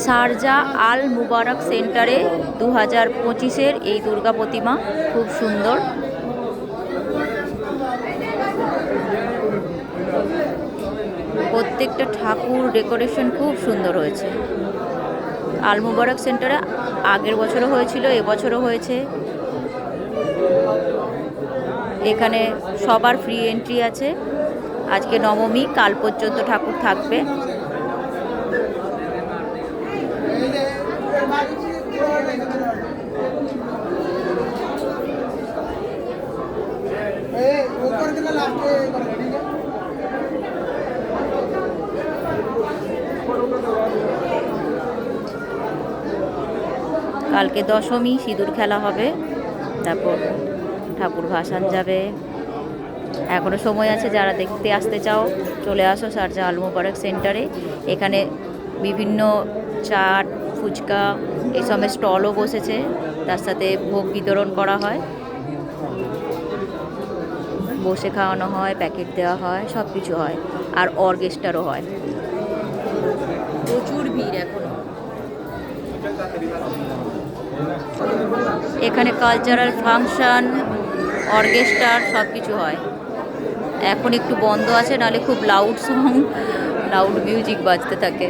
Sharjah আল মুবারক সেন্টারে 2025-এর এই দুর্গা প্রতিমা খুব সুন্দর। প্রত্যেকটা ঠাকুর ডেকোরেশন খুব সুন্দর হয়েছে। আল মুবারক সেন্টারে আগের বছরও হয়েছিল, এবছরও হয়েছে। এখানে সবার ফ্রি এন্ট্রি আছে। আজকে নবমী, কাল পর্যন্ত ঠাকুর থাকবে। কালকে দশমী, সিঁদুর খেলা হবে, তারপর ঠাকুর ভাসান যাবে। এখনও সময় আছে, যারা দেখতে আসতে চাও চলে আসো শারজা আল মুবারক সেন্টারে। এখানে বিভিন্ন চাট, ফুচকা এসবের স্টলও বসেছে, তার সাথে ভোগ বিতরণ করা হয়, বসে খাওয়ানো হয়, প্যাকেট দেওয়া হয়, সব কিছু হয়। আর অর্কেস্ট্রারও হয়। প্রচুর ভিড় এখনো। এখানে কালচারাল ফাংশন, অর্কেস্ট্রার সব কিছু হয়। এখন একটু বন্ধ আছে, নাহলে খুব লাউড সং, লাউড মিউজিক বাজতে থাকে।